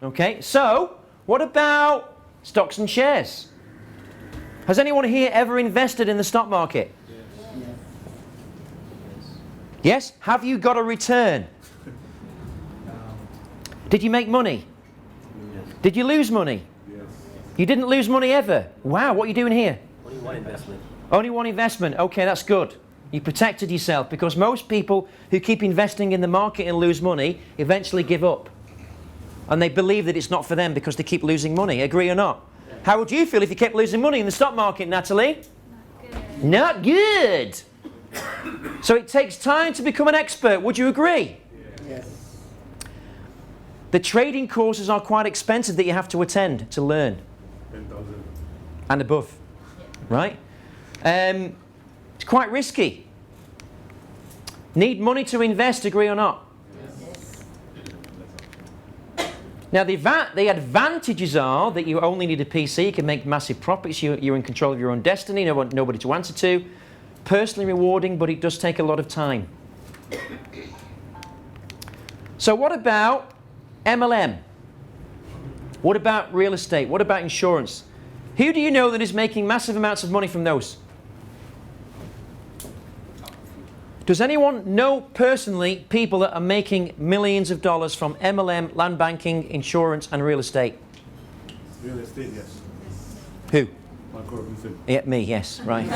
Okay, so what about stocks and shares? Has anyone here ever invested in the stock market? Yes. Yes? Have you got a return? Did you make money? Yes. Did you lose money? Yes. You didn't lose money ever? Wow, what are you doing here? Only one investment. Only one investment. Okay, that's good. You protected yourself, because most people who keep investing in the market and lose money eventually give up. And they believe that it's not for them because they keep losing money. Agree or not? Yeah. How would you feel if you kept losing money in the stock market, Natalie? Not good. Not good. So it takes time to become an expert. Would you agree? Yes. The trading courses are quite expensive that you have to attend to learn. 10,000. And above. Right? It's quite risky. Need money to invest, agree or not? Yes. Now the advantages are that you only need a PC, you can make massive profits, you're in control of your own destiny, nobody to answer to. Personally rewarding, but it does take a lot of time. So what about MLM? What about real estate? What about insurance? Who do you know that is making massive amounts of money from those? Does anyone know personally people that are making millions of dollars from MLM, land banking, insurance and real estate? Real estate, yes. Who? Marco Robinson. Yeah, me, yes, right.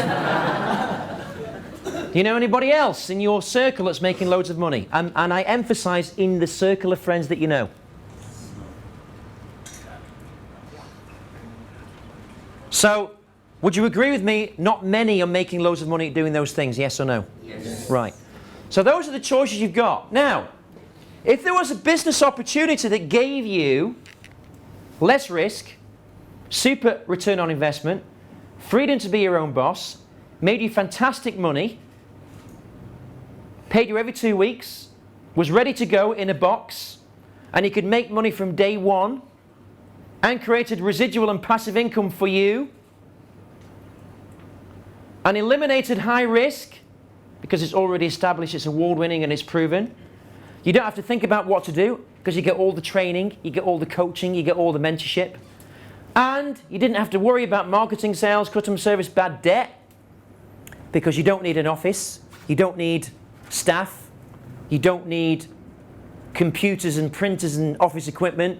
Do you know anybody else in your circle that's making loads of money? And I emphasize in the circle of friends that you know. So, would you agree with me, not many are making loads of money doing those things, yes or no? Yes. Right. So those are the choices you've got. Now, if there was a business opportunity that gave you less risk, super return on investment, freedom to be your own boss, made you fantastic money, paid you every 2 weeks, was ready to go in a box, and you could make money from day one, and created residual and passive income for you, and eliminated high risk, because it's already established, it's award-winning and it's proven. You don't have to think about what to do, because you get all the training, you get all the coaching, you get all the mentorship. And you didn't have to worry about marketing, sales, customer service, bad debt, because you don't need an office, you don't need staff, you don't need computers and printers and office equipment,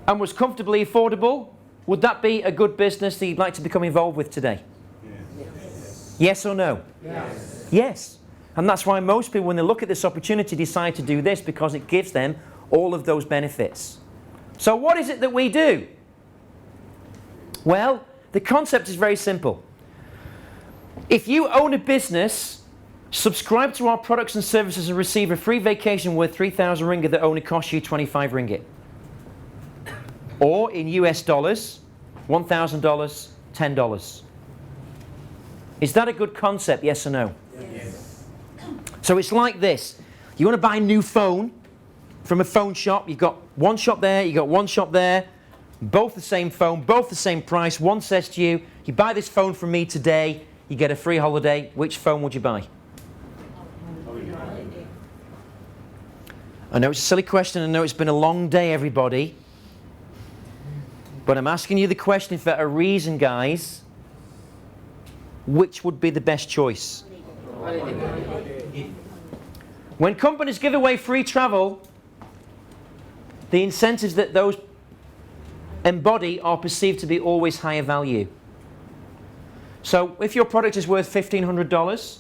and was comfortably affordable. Would that be a good business that you'd like to become involved with today? Yes. Yes or no? Yes. Yes. And that's why most people, when they look at this opportunity, decide to do this, because it gives them all of those benefits. So what is it that we do? Well, the concept is very simple. If you own a business, subscribe to our products and services and receive a free vacation worth 3,000 ringgit that only costs you 25 ringgit. Or in US dollars, $1,000, $10. Is that a good concept, yes or no? Yes. So it's like this. You want to buy a new phone from a phone shop. You've got one shop there, you've got one shop there. Both the same phone, both the same price. One says to you, you buy this phone from me today, you get a free holiday. Which phone would you buy? I know it's a silly question. I know it's been a long day, everybody. But I'm asking you the question for a reason, guys. Which would be the best choice? When companies give away free travel, the incentives that those embody are perceived to be always higher value. So if your product is worth $1,500,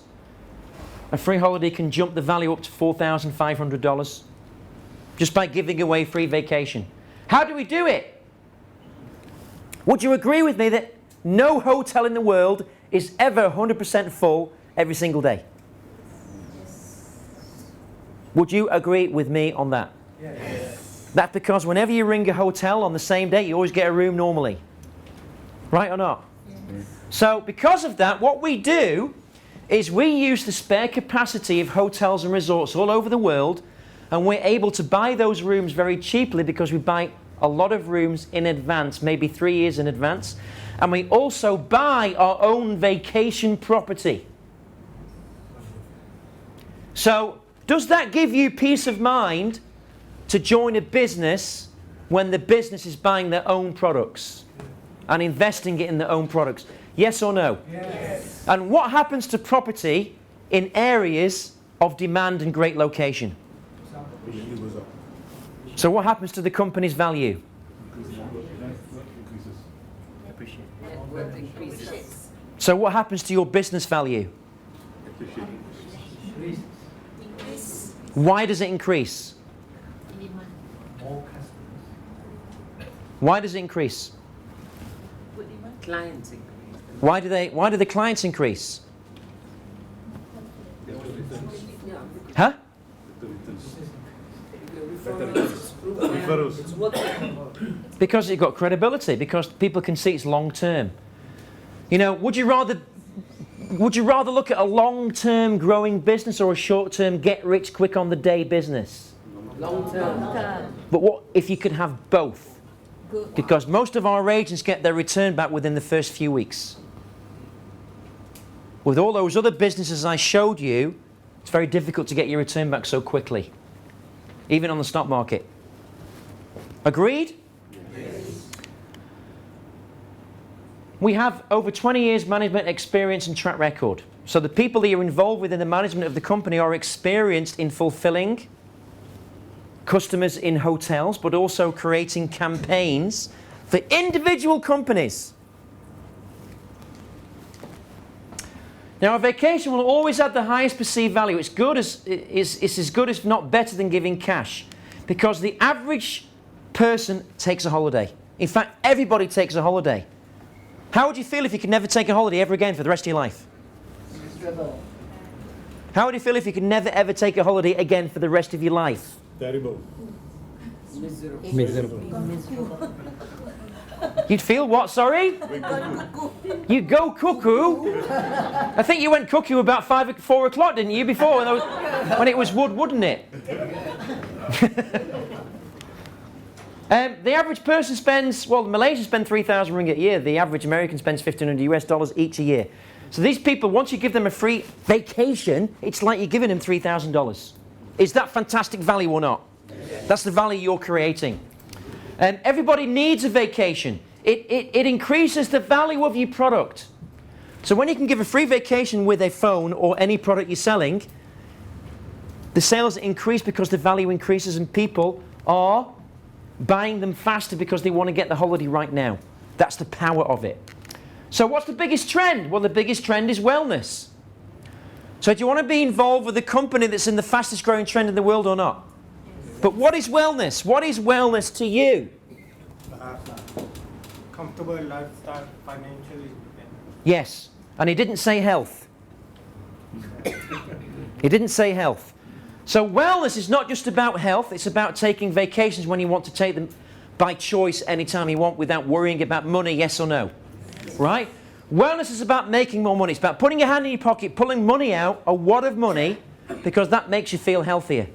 a free holiday can jump the value up to $4,500 just by giving away free vacation. How do we do it? Would you agree with me that no hotel in the world is ever 100% full every single day? Would you agree with me on that? Yes. That's because whenever you ring a hotel on the same day, you always get a room normally. Right or not? Yes. So because of that, what we do is we use the spare capacity of hotels and resorts all over the world, and we're able to buy those rooms very cheaply because we buy a lot of rooms in advance, maybe 3 years in advance. And we also buy our own vacation property. So does that give you peace of mind to join a business when the business is buying their own products and investing it in their own products? Yes or no? Yes. And what happens to property in areas of demand and great location? It goes up. So what happens to the company's value? Increases. Net worth increases. So what happens to your business value? Appreciate. Increase. Why does it increase? Demand. Why does it increase? Clients increase. Why do the clients increase? Huh? Referrals. Because you've got credibility, because people can see it's long term. You know, would you rather look at a long-term growing business or a short-term get rich quick on the day business? Long term. But what if you could have both? Good. Because most of our agents get their return back within the first few weeks. With all those other businesses I showed you, it's very difficult to get your return back so quickly, even on the stock market. Agreed? Yes. We have over 20 years management experience and track record. So the people that you're involved with in the management of the company are experienced in fulfilling customers in hotels, but also creating campaigns for individual companies. Now, a vacation will always add the highest perceived value. It's as good, if not better, than giving cash, because the average person takes a holiday. In fact, everybody takes a holiday. How would you feel if you could never take a holiday ever again for the rest of your life? How would you feel if you could never ever take a holiday again for the rest of your life? Terrible. Miserable. You'd feel what, sorry? You go cuckoo? I think you went cuckoo about 4 o'clock, didn't you, before, when it was wood, wouldn't it? The average person spends, well, the Malaysians spend 3,000 ringgit a year. The average American spends $1,500 US each a year. So these people, once you give them a free vacation, it's like you're giving them $3,000. Is that fantastic value or not? That's the value you're creating. Everybody needs a vacation. It increases the value of your product. So when you can give a free vacation with a phone or any product you're selling, the sales increase because the value increases and people are buying them faster because they want to get the holiday right now. That's the power of it. So what's the biggest trend? Well, the biggest trend is wellness. So do you want to be involved with a company that's in the fastest growing trend in the world or not? But what is wellness? What is wellness to you? Comfortable lifestyle, financially independent. Yes. And he didn't say health. He didn't say health. So wellness is not just about health, it's about taking vacations when you want to take them by choice anytime you want without worrying about money, yes or no. Right? Wellness is about making more money. It's about putting your hand in your pocket, pulling money out, a wad of money, because that makes you feel healthier.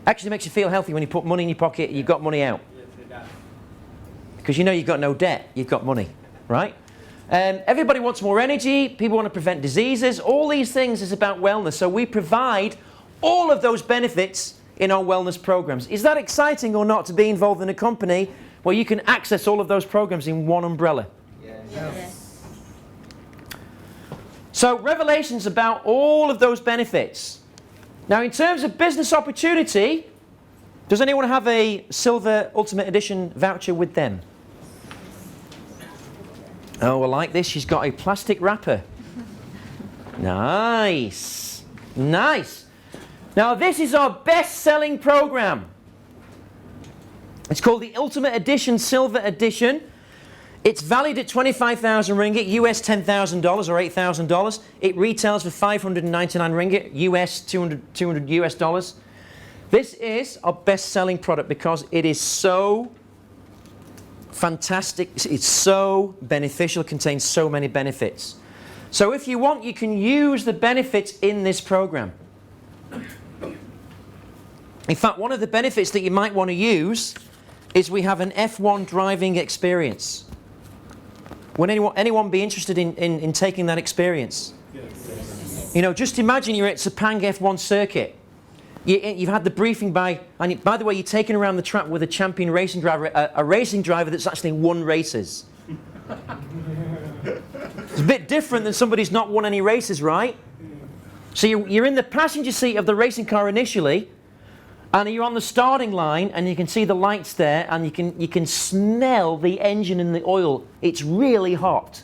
Actually makes you feel healthy when you put money in your pocket and you've got money out. Yes, it does. Because you know you've got no debt, you've got money, right? Everybody wants more energy, people want to prevent diseases, all these things is about wellness. So we provide all of those benefits in our wellness programs. Is that exciting or not to be involved in a company where you can access all of those programs in one umbrella? Yes. So Revelation's about all of those benefits. Now in terms of business opportunity, does anyone have a Silver Ultimate Edition voucher with them? Oh, I like this. She's got a plastic wrapper. Nice. Nice. Now this is our best-selling program. It's called the Ultimate Edition Silver Edition. It's valued at 25,000 ringgit, US $10,000 or $8,000. It retails for 599 ringgit, US 200 US dollars. This is our best-selling product because it is so fantastic. It's so beneficial. It contains so many benefits. So if you want, you can use the benefits in this program. In fact, one of the benefits that you might want to use is we have an F1 driving experience. Would anyone be interested in taking that experience? Yes. You know, just imagine you're at Sepang F1 circuit You've had the briefing by the way, you're taken around the track with a champion racing driver, a racing driver that's actually won races. It's a bit different than somebody who's not won any races, right? So you're in the passenger seat of the racing car initially, and you're on the starting line, and you can see the lights there, and you can smell the engine and the oil. It's really hot.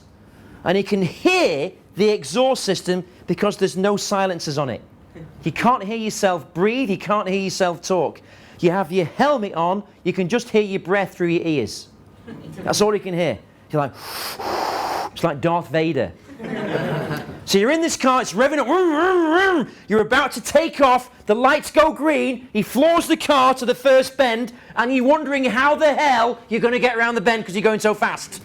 And you can hear the exhaust system because there's no silencers on it. You can't hear yourself breathe, you can't hear yourself talk. You have your helmet on, you can just hear your breath through your ears. That's all you can hear. You're like, it's like Darth Vader. So you're in this car, it's revving up, you're about to take off, the lights go green, he floors the car to the first bend, and you're wondering how the hell you're going to get around the bend because you're going so fast.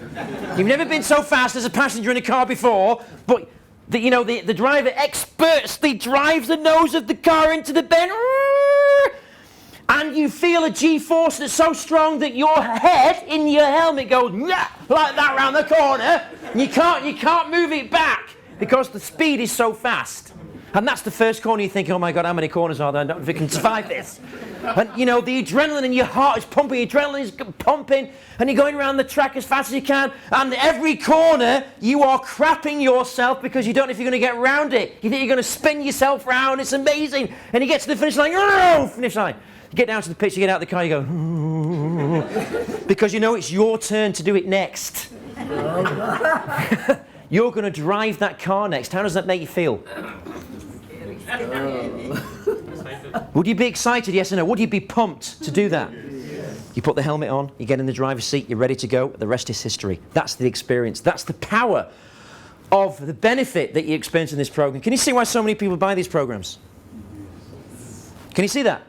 You've never been so fast as a passenger in a car before, but the driver expertly drives the nose of the car into the bend, and you feel a G-force that's so strong that your head in your helmet goes like that round the corner, and you can't move it back because the speed is so fast. And that's the first corner you think, oh my God, how many corners are there? I don't know if I can survive this. And the adrenaline in your heart is pumping, adrenaline is pumping, and you're going around the track as fast as you can, and every corner you are crapping yourself because you don't know if you're going to get around it. You think you're going to spin yourself round, it's amazing. And you get to the finish line, finish line. You get down to the pitch, you get out of the car, you go, because you know it's your turn to do it next. You're going to drive that car next. How does that make you feel? Would you be excited, yes or no? Would you be pumped to do that? You put the helmet on, you get in the driver's seat, you're ready to go, the rest is history. That's the experience. That's the power of the benefit that you experience in this program. Can you see why so many people buy these programs? Can you see that?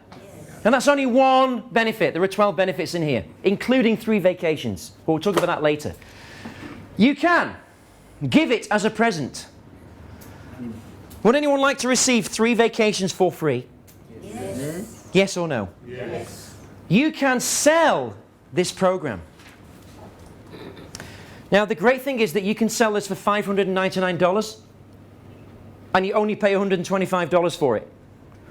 And that's only one benefit. There are 12 benefits in here, including 3 vacations. We'll talk about that later. You can give it as a present. Would anyone like to receive 3 vacations for free? Yes. Yes or no? Yes. You can sell this program. Now, the great thing is that you can sell this for $599 and you only pay $125 for it.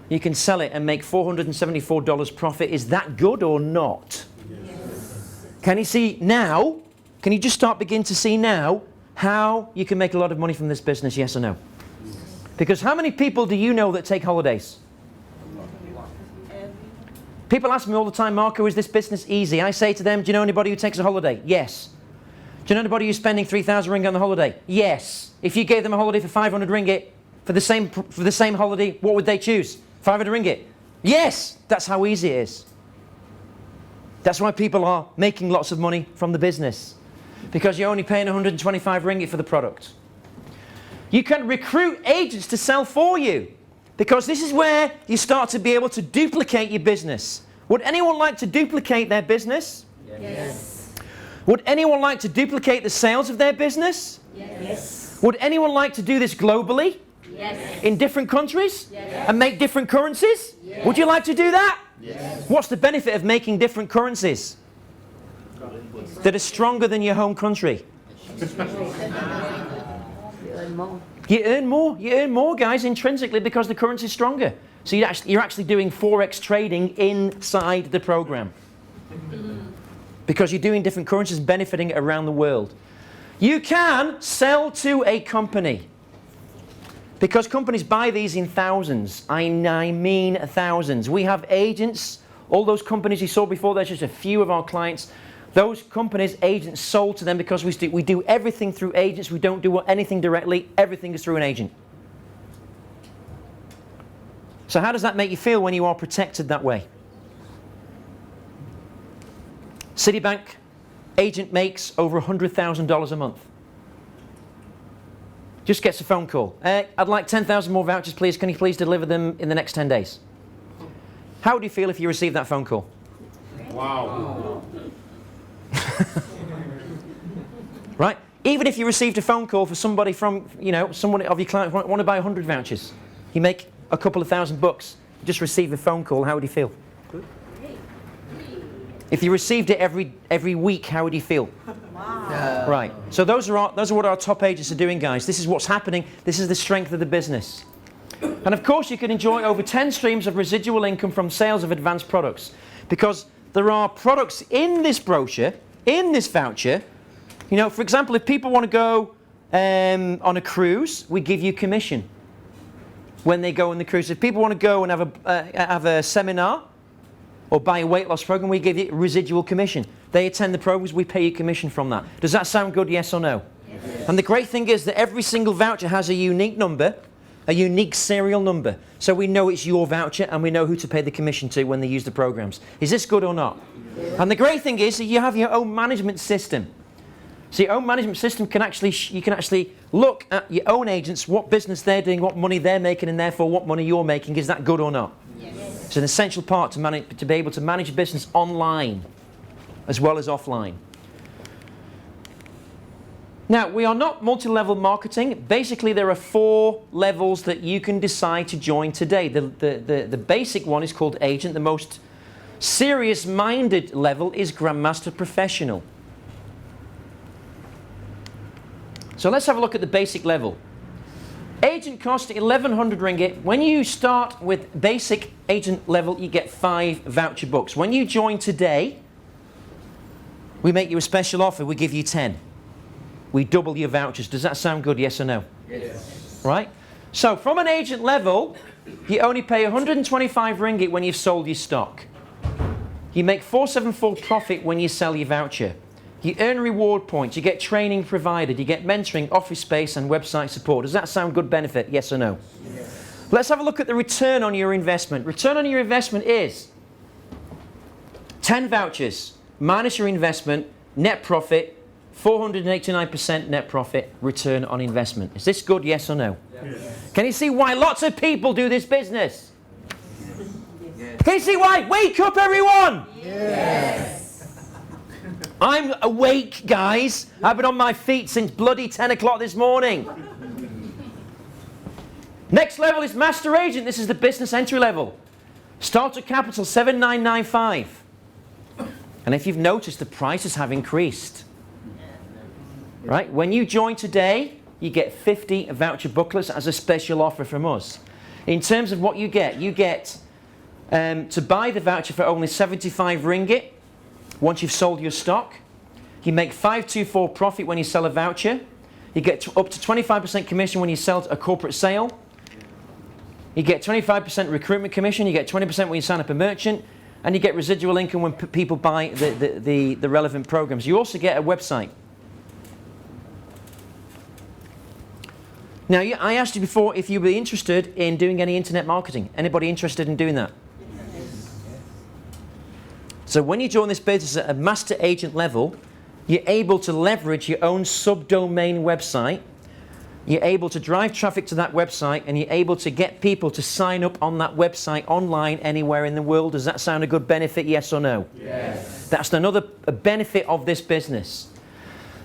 You can sell it and make $474 profit. Is that good or not? Yes. Can you see now? Can you just begin to see now how you can make a lot of money from this business, yes or no? Because how many people do you know that take holidays? People ask me all the time, Marco, is this business easy? I say to them, do you know anybody who takes a holiday? Yes. Do you know anybody who's spending 3,000 ringgit on the holiday? Yes. If you gave them a holiday for 500 ringgit for the same holiday, what would they choose? 500 ringgit? Yes. That's how easy it is. That's why people are making lots of money from the business. Because you're only paying 125 ringgit for the product. You can recruit agents to sell for you, because this is where you start to be able to duplicate your business. Would anyone like to duplicate their business? Yes. Would anyone like to duplicate the sales of their business? Yes. Would anyone like to do this globally? Yes. In different countries? Yes. And make different currencies? Yes. Would you like to do that? Yes. What's the benefit of making different currencies that are stronger than your home country? You earn more. You earn more, guys, intrinsically because the currency is stronger. So you're actually doing Forex trading inside the program. Because you're doing different currencies, benefiting around the world. You can sell to a company. Because companies buy these in thousands. I mean thousands. We have agents. All those companies you saw before, there's just a few of our clients. Those companies, agents sold to them because we do everything through agents. We don't do anything directly. Everything is through an agent. So how does that make you feel when you are protected that way? Citibank agent makes over $100,000 a month. Just gets a phone call. I'd like 10,000 more vouchers, please. Can you please deliver them in the next 10 days? How would you feel if you received that phone call? Wow. Right? Even if you received a phone call for somebody from, someone of your clients want to buy 100 vouchers. You make a couple of $1,000 bucks. You just receive a phone call. How would you feel? Good. If you received it every week, how would you feel? Wow. Right. So those are what our top agents are doing, guys. This is what's happening. This is the strength of the business. And of course, you can enjoy over 10 streams of residual income from sales of advanced products, because there are products in this brochure, in this voucher. You know, for example, if people want to go on a cruise, we give you commission when they go on the cruise. If people want to go and have a seminar or buy a weight loss program, we give you residual commission. They attend the programs, we pay you commission from that. Does that sound good, yes or no? Yes. And the great thing is that every single voucher has a unique number, a unique serial number. So we know it's your voucher and we know who to pay the commission to when they use the programs. Is this good or not? Yes. And the great thing is that you have your own management system. So your own management system can actually, you can actually look at your own agents, what business they're doing, what money they're making, and therefore what money you're making. Is that good or not? Yes. It's an essential part to be able to manage a business online as well as offline. Now, we are not multi-level marketing. Basically, there are 4 levels that you can decide to join today. The basic one is called agent. The most serious-minded level is Grandmaster Professional. So let's have a look at the basic level. Agent cost 1,100 ringgit. When you start with basic agent level, you get 5 voucher books. When you join today, we make you a special offer. We give you 10. We double your vouchers. Does that sound good, yes or no? Yes. Right? So from an agent level, you only pay 125 ringgit when you've sold your stock. You make 474 profit when you sell your voucher. You earn reward points. You get training provided. You get mentoring, office space, and website support. Does that sound good benefit, yes or no? Yes. Let's have a look at the return on your investment. Return on your investment is 10 vouchers minus your investment, net profit, 489% net profit, return on investment. Is this good, yes or no? Yes. Can you see why lots of people do this business? Yes. Can you see why? Wake up, everyone! Yes. I'm awake, guys. I've been on my feet since bloody 10 o'clock this morning. Next level is Master Agent. This is the business entry level. Starter capital 7,995. And if you've noticed, the prices have increased. Right? When you join today, you get 50 voucher booklets as a special offer from us. In terms of what you get to buy the voucher for only 75 ringgit. Once you've sold your stock, you make 524 profit when you sell a voucher. You get up to 25% commission when you sell a corporate sale. You get 25% recruitment commission. You get 20% when you sign up a merchant. And you get residual income when people buy the relevant programs. You also get a website. Now, I asked you before if you'd be interested in doing any internet marketing. Anybody interested in doing that? So when you join this business at a master agent level, you're able to leverage your own subdomain website. You're able to drive traffic to that website, and you're able to get people to sign up on that website online anywhere in the world. Does that sound a good benefit, yes or no? Yes. That's another benefit of this business.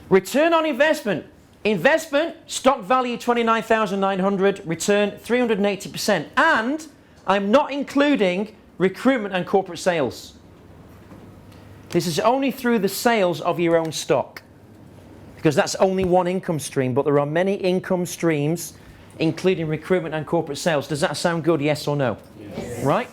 Return on investment. Investment, stock value 29,900, return 380%. And I'm not including recruitment and corporate sales. This is only through the sales of your own stock, because that's only one income stream, but there are many income streams, including recruitment and corporate sales. Does that sound good, yes or no? Yes. Right?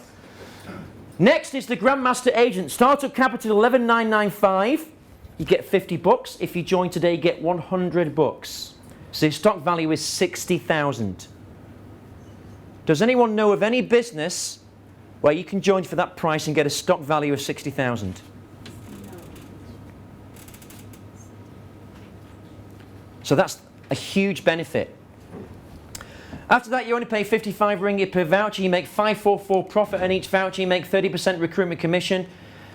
Next is the Grandmaster Agent. Startup capital 11,995. You get 50 books. If you join today, you get 100 books. So your stock value is 60,000. Does anyone know of any business where you can join for that price and get a stock value of 60,000? So that's a huge benefit. After that, you only pay 55 ringgit per voucher. You make 544 profit on each voucher. You make 30% recruitment commission.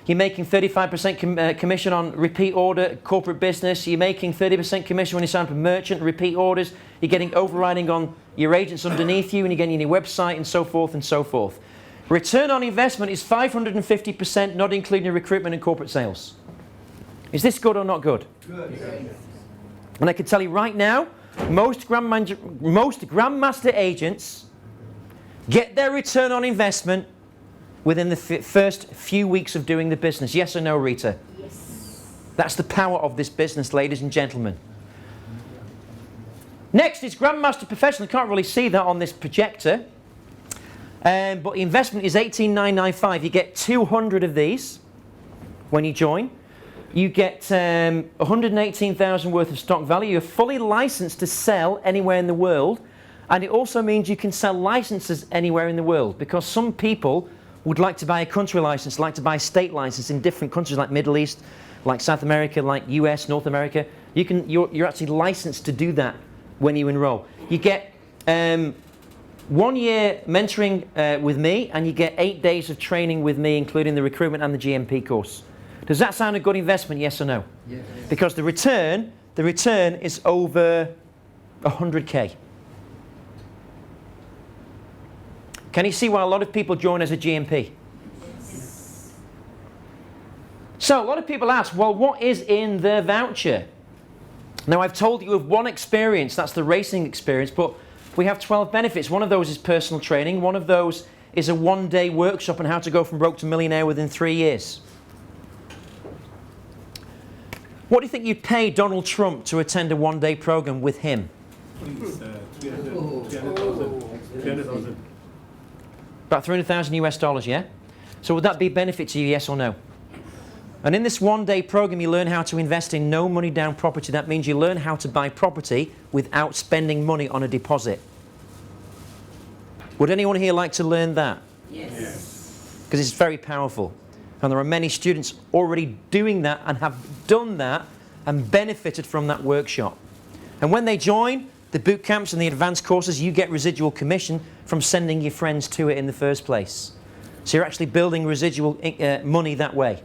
You're making 35% commission on repeat order, corporate business. You're making 30% commission when you sign up a merchant, repeat orders. You're getting overriding on your agents underneath you, and you're getting your website, and so forth and so forth. Return on investment is 550%, not including recruitment and corporate sales. Is this good or not good? Good. And I can tell you right now, most Grandmaster agents get their return on investment within the first few weeks of doing the business. Yes or no, Rita? Yes. That's the power of this business, ladies and gentlemen. Next is Grandmaster Professional. You can't really see that on this projector. But the investment is $18,995. You get 200 of these when you join. You get 118,000 worth of stock value. You're fully licensed to sell anywhere in the world. And it also means you can sell licenses anywhere in the world, because some people would like to buy a country license, like to buy a state license in different countries like Middle East, like South America, like US, North America. You're actually licensed to do that when you enroll. You get 1 year mentoring with me, and you get 8 days of training with me, including the recruitment and the GMP course. Does that sound a good investment, yes or no? Yes. Because the return is over 100K. Can you see why a lot of people join as a GMP? Yes. So a lot of people ask, well, what is in the voucher? Now, I've told you of one experience, that's the racing experience, but we have 12 benefits. One of those is personal training. One of those is a 1-day workshop on how to go from broke to millionaire within 3 years. What do you think you'd pay Donald Trump to attend a 1-day program with him? Please, 300,000. About 300,000 US dollars, yeah? So would that be benefit to you, yes or no? And in this 1-day program, you learn how to invest in no money down property. That means you learn how to buy property without spending money on a deposit. Would anyone here like to learn that? Yes. Because it's very powerful. And there are many students already doing that and have done that and benefited from that workshop. And when they join the boot camps and the advanced courses, you get residual commission from sending your friends to it in the first place. So you're actually building residual money that way.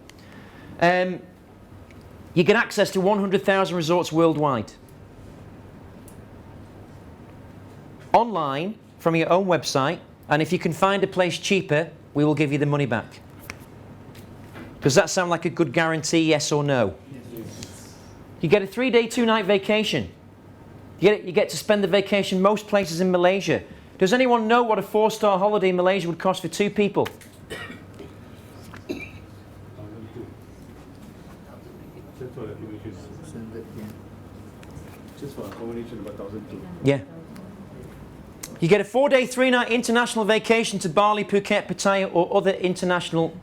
You get access to 100,000 resorts worldwide. Online, from your own website, and if you can find a place cheaper, we will give you the money back. Does that sound like a good guarantee, yes or no? Yes. You get a 3-day, 2-night vacation. You get to spend the vacation most places in Malaysia. Does anyone know what a 4-star holiday in Malaysia would cost for 2 people? Just for accommodation, about 1,200. Yeah. You get a 4-day, 3-night international vacation to Bali, Phuket, Pattaya, or other international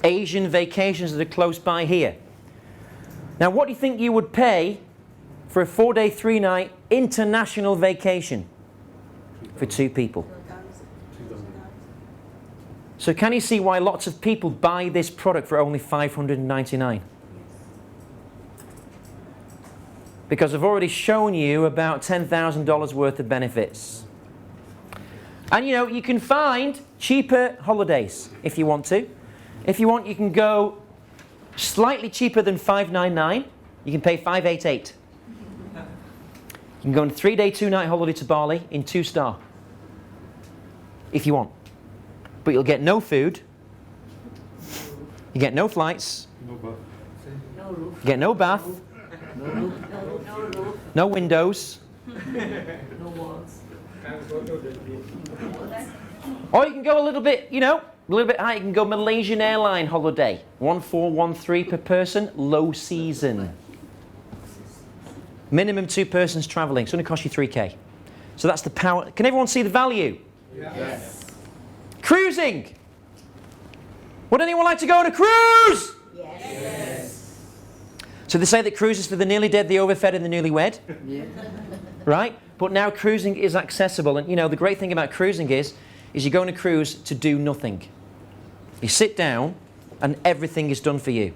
Asian vacations that are close by here. Now, what do you think you would pay for a 4-day, 3-night international vacation for 2 people? So can you see why lots of people buy this product for only $599? Because I've already shown you about $10,000 worth of benefits. And you know, you can find cheaper holidays if you want to. If you want, you can go slightly cheaper than $599. You can pay $588. You can go on a 3-day, 2-night holiday to Bali in 2-star. If you want. But you'll get no food. You get no flights. No bath. No roof. You get no bath. No roof. No windows. No walls. Or you can go a little bit, you know, a little bit higher. You can go Malaysian airline holiday. 1413 per person, low season. Minimum 2 persons traveling. It's going to cost you 3K. So that's the power. Can everyone see the value? Yes. Cruising. Would anyone like to go on a cruise? Yes. So they say that cruise is for the nearly dead, the overfed, and the newlywed. Yeah. Right? But now cruising is accessible. And you know, the great thing about cruising is you go on a cruise to do nothing. You sit down and everything is done for you.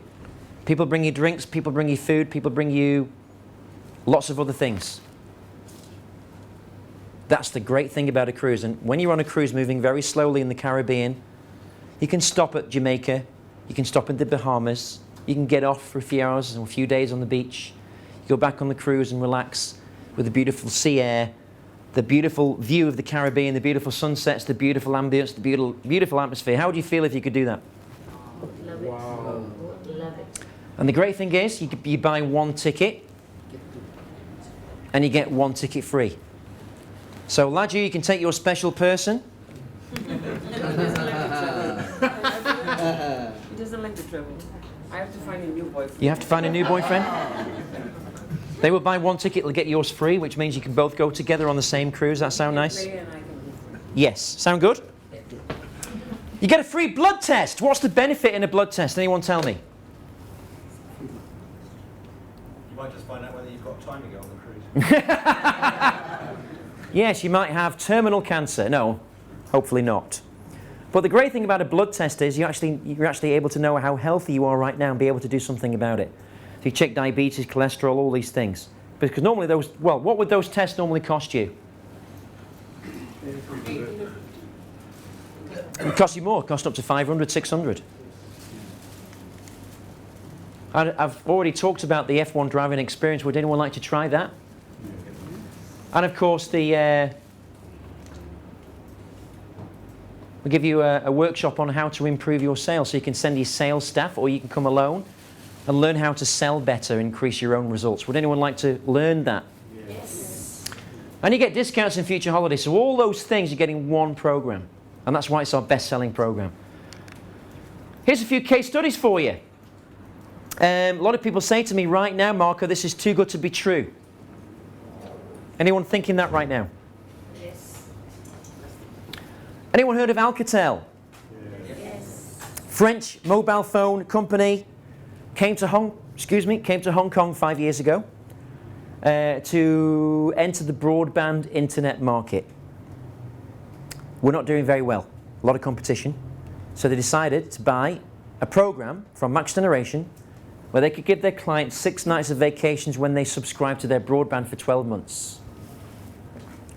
People bring you drinks, people bring you food, people bring you lots of other things. That's the great thing about a cruise. And when you're on a cruise moving very slowly in the Caribbean, you can stop at Jamaica, you can stop in the Bahamas, you can get off for a few hours and a few days on the beach. You go back on the cruise and relax with the beautiful sea air, the beautiful view of the Caribbean, the beautiful sunsets, the beautiful ambience, the beautiful atmosphere. How would you feel if you could do that? Love it. Wow. Love it. And the great thing is, you buy 1 ticket and you get 1 ticket free. So Laju, you can take your special person. He doesn't like to travel. I have to find a new boyfriend. You have to find a new boyfriend. They will buy 1 ticket, they'll get yours free, which means you can both go together on the same cruise. That sound nice? Pray and I can be free. Yes. Sound good? Yeah. You get a free blood test. What's the benefit in a blood test? Anyone tell me? You might just find out whether you've got time to go on the cruise. Yes, you might have terminal cancer. No, hopefully not. But the great thing about a blood test is you're actually able to know how healthy you are right now and be able to do something about it. So you check diabetes, cholesterol, all these things. Because normally what would those tests normally cost you? It would cost you more. It cost up to 500, 600. I've already talked about the F1 driving experience. Would anyone like to try that? And of course, we'll give you a workshop on how to improve your sales. So you can send your sales staff, or you can come alone and learn how to sell better, increase your own results. Would anyone like to learn that? Yes. And you get discounts in future holidays. So all those things you get in one program. And that's why it's our best-selling program. Here's a few case studies for you. A lot of people say to me right now, Marco, this is too good to be true. Anyone thinking that right now? Yes. Anyone heard of Alcatel? Yes. French mobile phone company came to Hong Kong 5 years ago to enter the broadband internet market. We're not doing very well. A lot of competition. So they decided to buy a program from Max Generation where they could give their clients 6 nights of vacations when they subscribe to their broadband for 12 months.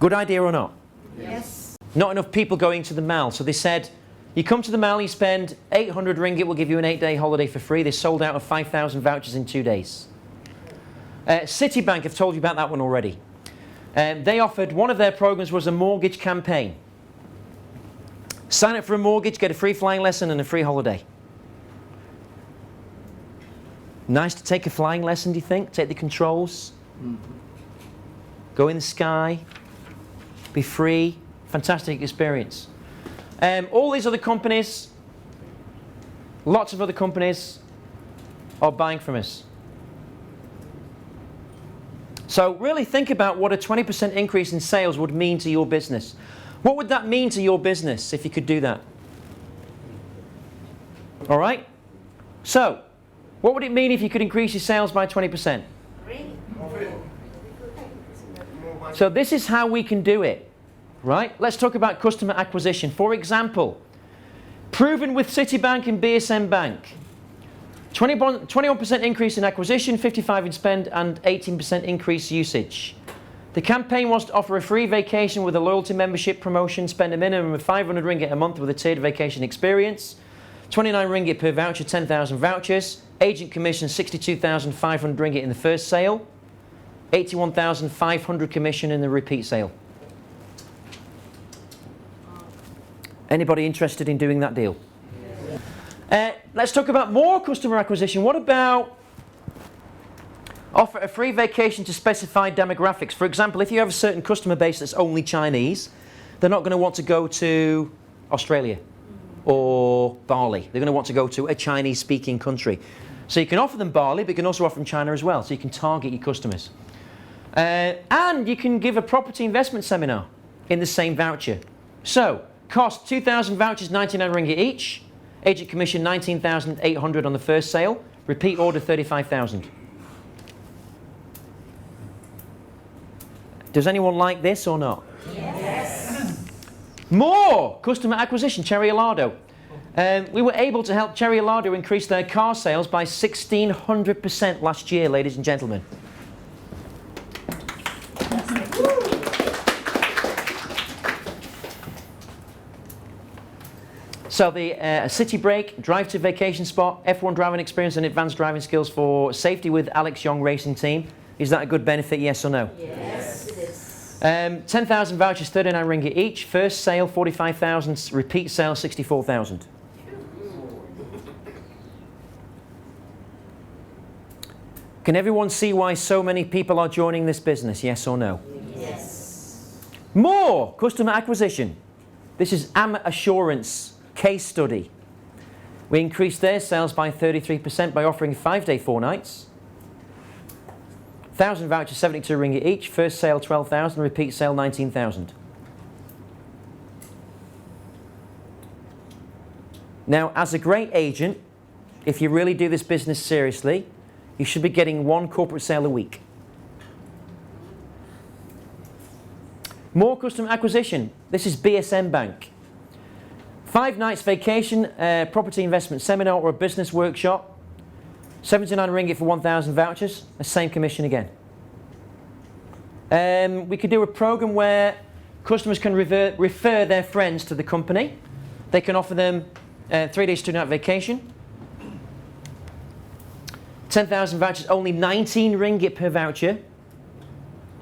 Good idea or not? Yes. Not enough people going to the mall. So they said, you come to the mall, you spend 800 ringgit, we'll give you an 8-day holiday for free. They sold out of 5,000 vouchers in 2 days. Citibank, I've told you about that one already. They offered, one of their programs was a mortgage campaign. Sign up for a mortgage, get a free flying lesson and a free holiday. Nice to take a flying lesson, do you think? Take the controls. Go in the sky. Be free. Fantastic experience. All these other companies, lots of other companies are buying from us. So really think about what a 20% increase in sales would mean to your business. What would that mean to your business if you could do that? All right? So, what would it mean if you could increase your sales by 20%? Really? So this is how we can do it, right? Let's talk about customer acquisition. For example, proven with Citibank and BSM Bank. 21% increase in acquisition, 55% in spend, and 18% increase usage. The campaign was to offer a free vacation with a loyalty membership promotion, spend a minimum of 500 ringgit a month with a tiered vacation experience, 29 ringgit per voucher, 10,000 vouchers, agent commission 62,500 ringgit in the first sale, 81,500 commission in the repeat sale. Anybody interested in doing that deal? Let's talk about more customer acquisition. What about offer a free vacation to specified demographics? For example, if you have a certain customer base that's only Chinese, they're not going to want to go to Australia or Bali. They're going to want to go to a Chinese-speaking country. So you can offer them Bali, but you can also offer them China as well. So you can target your customers. And you can give a property investment seminar in the same voucher. So, cost 2,000 vouchers, 99 ringgit each. Agent commission 19,800 on the first sale. Repeat order 35,000. Does anyone like this or not? Yes. More customer acquisition, Cherry Helado. We were able to help Cherry Helado increase their car sales by 1,600% last year, ladies and gentlemen. So the city break, drive to vacation spot, F1 driving experience and advanced driving skills for safety with Alex Young Racing Team. Is that a good benefit, yes or no? Yes, it is. 10,000 vouchers, 39 ringgit each. First sale, 45,000. Repeat sale, 64,000. Can everyone see why so many people are joining this business, yes or no? Yes. More customer acquisition. This is AM Assurance case study. We increased their sales by 33% by offering 5-day 4 nights. 1,000 vouchers, 72 ringgit each. First sale, 12,000. Repeat sale, 19,000. Now, as a great agent, if you really do this business seriously, you should be getting 1 corporate sale a week. More customer acquisition. This is BSM Bank. 5 nights vacation, property investment seminar or a business workshop. 79 ringgit for 1,000 vouchers. The same commission again. We could do a program where customers can refer their friends to the company. They can offer them 3 days, 2 night vacation. 10,000 vouchers, only 19 ringgit per voucher.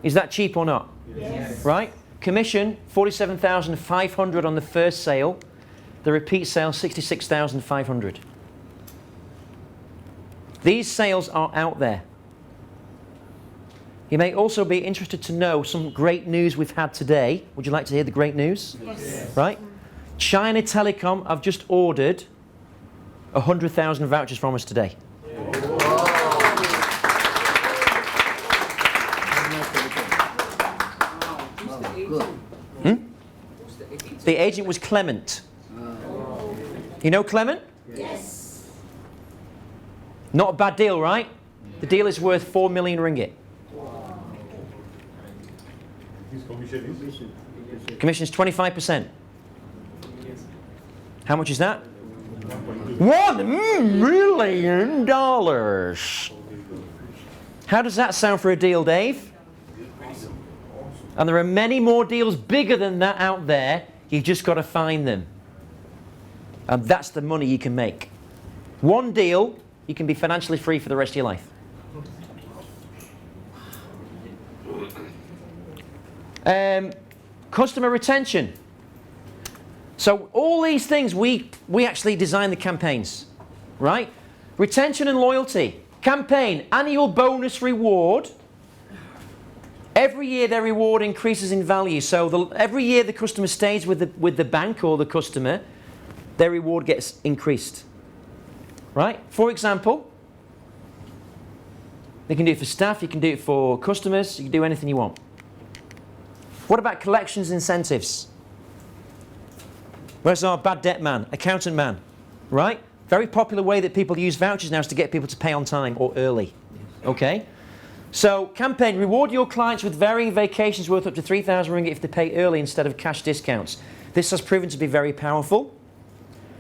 Is that cheap or not? Yes. Right? Commission, 47,500 on the first sale. The repeat sale, 66,500. These sales are out there. You may also be interested to know some great news we've had today. Would you like to hear the great news? Yes. Right? China Telecom have just ordered 100,000 vouchers from us today. Who's the agent? Who's the agent? The agent was Clement. You know Clement? Yes. Not a bad deal, right? The deal is worth 4 million ringgit. His commission is? Commission is 25%. How much is that? $1 million. How does that sound for a deal, Dave? And there are many more deals bigger than that out there. You've just got to find them. And that's the money you can make. One deal, you can be financially free for the rest of your life. Customer retention. So all these things, we actually design the campaigns, right? Retention and loyalty. Campaign, annual bonus reward. Every year their reward increases in value. So every year the customer stays with the bank or the customer, their reward gets increased. Right? For example, you can do it for staff, you can do it for customers, you can do anything you want. What about collections incentives? Where's our bad debt man, accountant man? Right? Very popular way that people use vouchers now is to get people to pay on time or early. Okay? So, campaign, reward your clients with varying vacations worth up to 3,000 ringgit if they pay early instead of cash discounts. This has proven to be very powerful.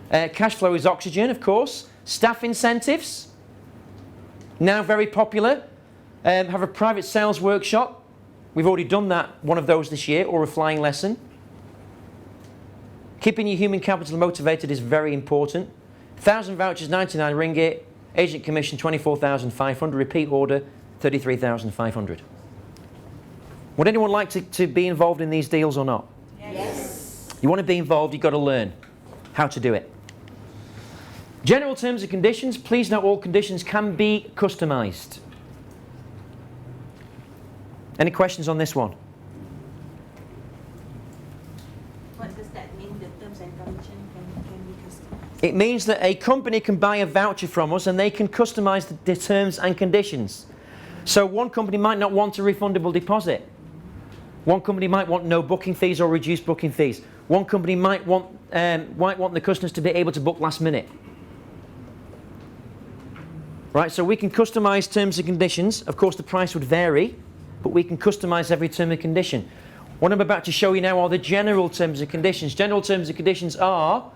Cash flow is oxygen, of course. Staff incentives, now very popular. Have a private sales workshop. We've already done that, one of those this year, or a flying lesson. Keeping your human capital motivated is very important. 1,000 vouchers, 99 ringgit. Agent commission, 24,500. Repeat order, 33,500. Would anyone like to be involved in these deals or not? Yes. You want to be involved, you've got to learn how to do it. General terms and conditions. Please note all conditions can be customized. Any questions on this one? What does that mean, the terms and conditions can be customized? It means that a company can buy a voucher from us and they can customize the terms and conditions. So one company might not want a refundable deposit. One company might want no booking fees or reduced booking fees. One company might want the customers to be able to book last minute. Right, so we can customize terms and conditions. Of course, the price would vary, but we can customize every term and condition. What I'm about to show you now are the general terms and conditions. General terms and conditions are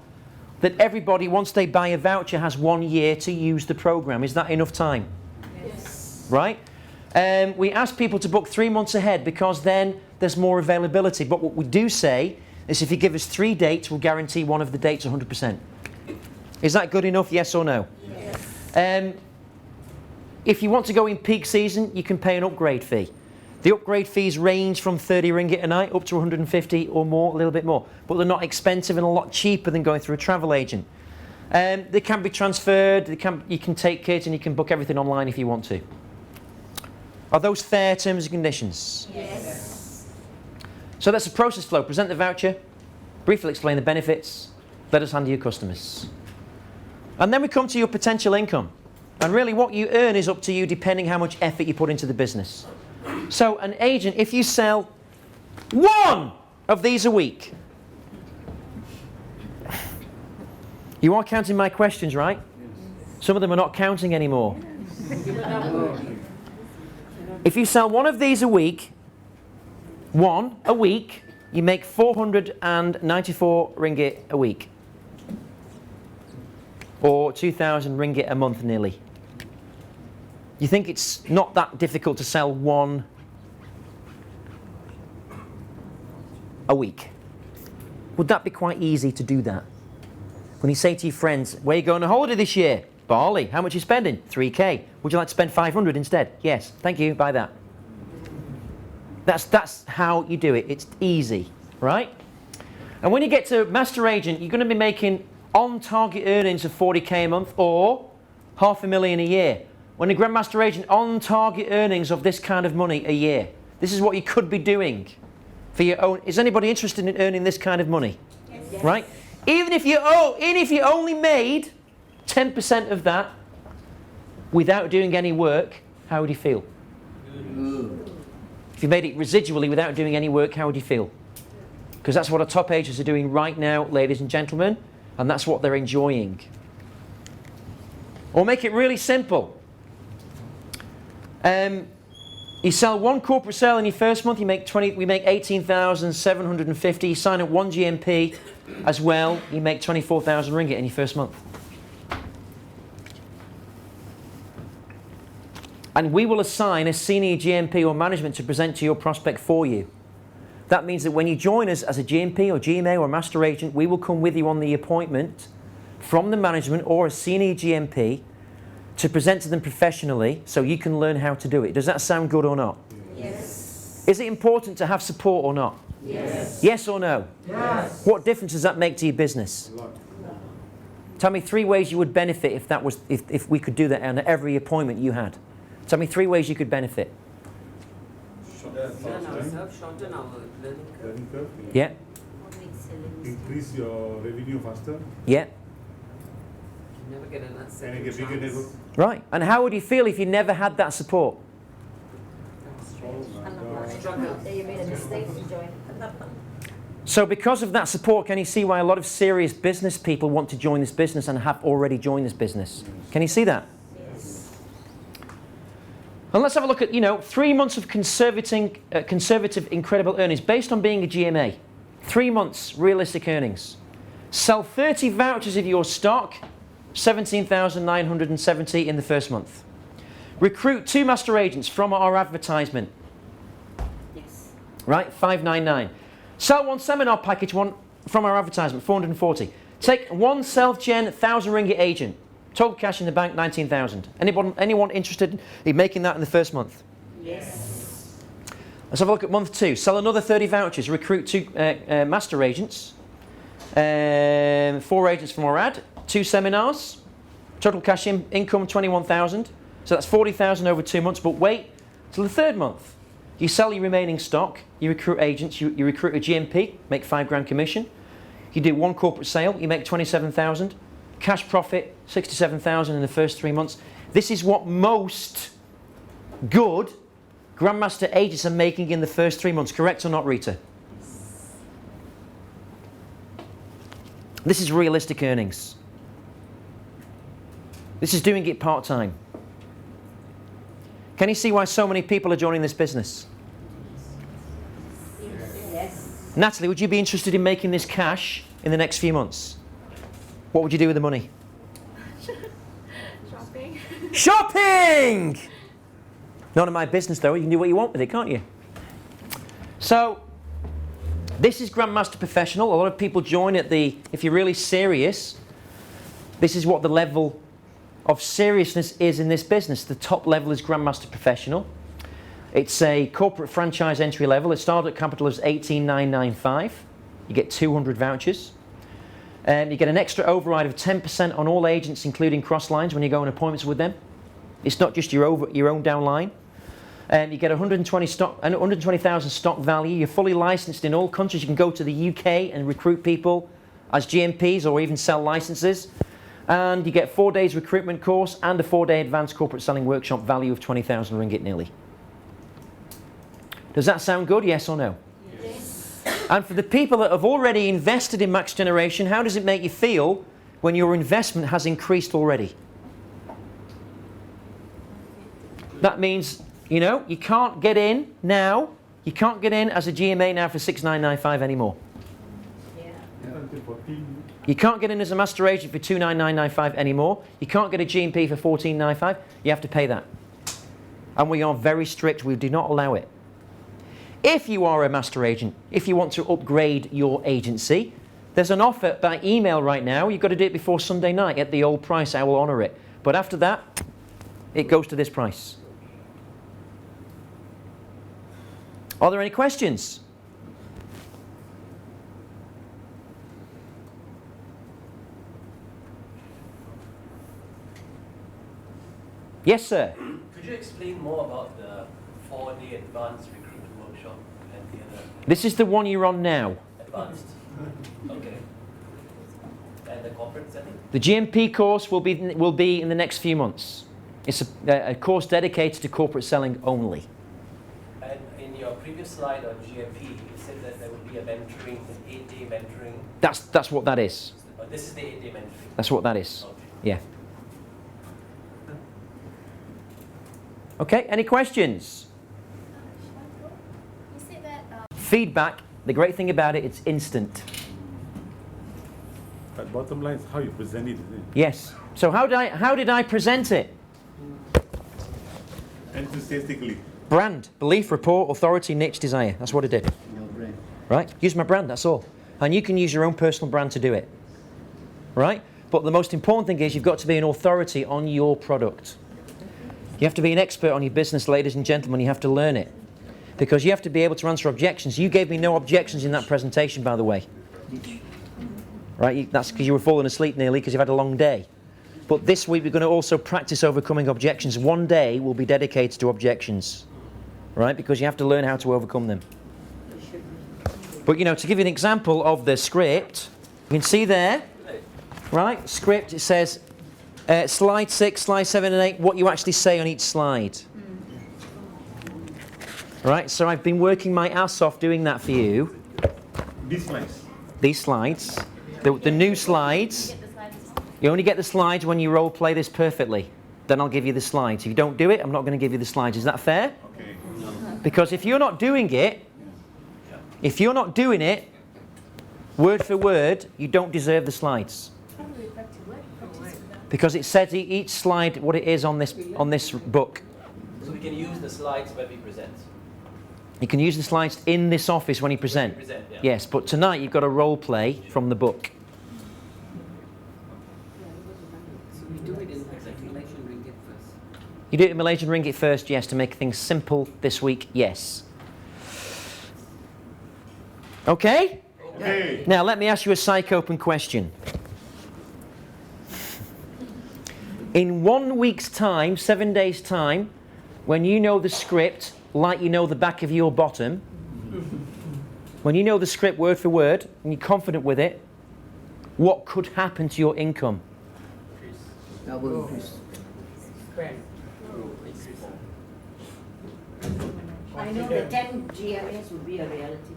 that everybody, once they buy a voucher, has 1 year to use the program. Is that enough time? Yes. Right? We ask people to book 3 months ahead because then there's more availability. But what we do say is if you give us 3 dates, we'll guarantee one of the dates 100%. Is that good enough, yes or no? Yes. If you want to go in peak season, you can pay an upgrade fee. The upgrade fees range from 30 ringgit a night up to 150 or more, a little bit more. But they're not expensive and a lot cheaper than going through a travel agent. They can be transferred, you can take kids and you can book everything online if you want to. Are those fair terms and conditions? Yes. So that's the process flow. Present the voucher, briefly explain the benefits, let us handle your customers. And then we come to your potential income. And really what you earn is up to you depending how much effort you put into the business. So an agent, if you sell 1 of these a week, You are counting my questions, right? Some of them are not counting anymore. If you sell one of these a week, you make 494 ringgit a week. Or 2,000 ringgit a month nearly. You think it's not that difficult to sell one a week? Would that be quite easy to do that? When you say to your friends, where are you going on holiday this year? Bali. How much are you spending? 3K. Would you like to spend 500 instead? Yes. Thank you. Buy that. That's how you do it. It's easy, right? And when you get to Master Agent, you're going to be making on-target earnings of 40K a month or $500,000 a year. When a Grandmaster Agent, on-target earnings of this kind of money a year. This is what you could be doing for your own. Is anybody interested in earning this kind of money? Yes. Right? Even if you only made 10% of that without doing any work, how would you feel? If you made it residually without doing any work, how would you feel? Because that's what our top agents are doing right now, ladies and gentlemen, and that's what they're enjoying. Or make it really simple. You sell one corporate sale in your first month, we make 18,750. You sign up one GMP as well, you make 24,000 ringgit in your first month. And we will assign a senior GMP or management to present to your prospect for you. That means that when you join us as a GMP or GMA or Master Agent, we will come with you on the appointment from the management or a senior GMP to present to them professionally so you can learn how to do it. Does that sound good or not? Yes. Is it important to have support or not? Yes. Yes or no? Yes. What difference does that make to your business? Tell me 3 ways you would benefit if we could do that on every appointment you had. Tell me 3 ways you could benefit. Shorten ourselves, shorten our learning curve. Learning curve. Yeah? What makes selling Increase your revenue faster. Yeah? You never get another And second you get bigger chance. network. Right. And how would you feel if you never had that support? Struggle. That you made a mistake to join. So because of that support, can you see why a lot of serious business people want to join this business and have already joined this business? Can you see that? Yes. And let's have a look at, 3 months of conservative incredible earnings based on being a GMA. 3 months realistic earnings. Sell 30 vouchers of your stock, 17,970 in the first month. Recruit 2 master agents from our advertisement. Yes. Right, 599. Sell 1 seminar package from our advertisement, 440. Take 1 self-gen 1,000 ringgit agent. Total cash in the bank, 19,000. Anyone interested in making that in the first month? Yes. Let's have a look at month 2. Sell another 30 vouchers. Recruit 2 master agents. 4 agents from our ad. 2 seminars. Total cash income, 21,000. So that's 40,000 over 2 months. But wait till the 3rd month. You sell your remaining stock. You recruit agents. You recruit a GMP. Make 5 grand commission. You do 1 corporate sale. You make 27,000. Cash profit, 67,000 in the first 3 months. This is what most good Grandmaster agents are making in the first 3 months. Correct or not, Rita? This is realistic earnings. This is doing it part-time. Can you see why so many people are joining this business? Yes. Natalie, would you be interested in making this cash in the next few months? What would you do with the money? Shopping. Shopping! None of my business though, you can do what you want with it, can't you? So, this is Grandmaster Professional. A lot of people join at if you're really serious, this is what the level of seriousness is in this business. The top level is Grandmaster Professional. It's a corporate franchise entry level. It started at capital as 18,995. You get 200 vouchers. You get an extra override of 10% on all agents, including cross lines, when you go on appointments with them. It's not just your own downline. You get 120,000 stock value. You're fully licensed in all countries. You can go to the UK and recruit people as GMPs or even sell licenses. And you get 4 days recruitment course and a 4-day advanced corporate selling workshop value of 20,000 ringgit nearly. Does that sound good? Yes or no? Yes. And for the people that have already invested in Max Generation, how does it make you feel when your investment has increased already. That means, you know, you can't get in now. You can't get in as a GMA now for 6,995 anymore. Until 14. You can't get in as a master agent for 2,9995 anymore. You can't get a GMP for 14,995. You have to pay that. And we are very strict. We do not allow it. If you are a master agent, if you want to upgrade your agency, there's an offer by email right now. You've got to do it before Sunday night at the old price. I will honour it. But after that, it goes to this price. Are there any questions? Yes, sir. Could you explain more about the 4-day advanced recruitment workshop and the other This is the one you're on now. advanced? Okay. And the corporate setting? The GMP course will be in the next few months. It's a course dedicated to corporate selling only. And in your previous slide on GMP, you said that there would be a mentoring, an 8-day mentoring. That's what that is. But this is the 8-day mentoring. That's what that is. Okay. Yeah. Okay, any questions? You said that Feedback, the great thing about it, it's instant. But bottom line is how you present it, isn't it? Yes. So how did I present it? Enthusiastically. Brand, belief, rapport, authority, niche, desire. That's what I did. Right? Use my brand, that's all. And you can use your own personal brand to do it. Right? But the most important thing is you've got to be an authority on your product. You have to be an expert on your business, ladies and gentlemen. You have to learn it. Because you have to be able to answer objections. You gave me no objections in that presentation, by the way. Right? That's because you were falling asleep nearly because you've had a long day. But this week we're going to also practice overcoming objections. One day will be dedicated to objections. Right? Because you have to learn how to overcome them. But, you know, to give you an example of the script, you can see there, right? Script, it says, slide 6, slide 7 and 8, what you actually say on each slide. Right, so I've been working my ass off doing that for you. These slides. These slides, the new slides, you only get the slides when you role play this perfectly. Then I'll give you the slides. If you don't do it, I'm not going to give you the slides. Is that fair? Okay. Because if you're not doing it, word for word, you don't deserve the slides. Because it says each slide what it is on this book. So we can use the slides when we present. You can use the slides in this office when you present. Yeah. Yes, but tonight you've got a role play from the book. So we do it in Malaysian ringgit first. You do it in Malaysian ringgit first, yes, to make things simple this week, yes. Okay? Okay. Now let me ask you a psych-open question. In 1 week's time, 7 days' time, when you know the script like you know the back of your bottom, when you know the script word for word and you're confident with it, what could happen to your income? Double increase. I know the 10 GMAs will be a reality.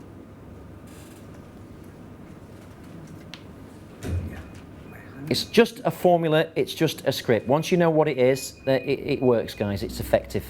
It's just a formula, it's just a script. Once you know what it is, it works, guys. It's effective.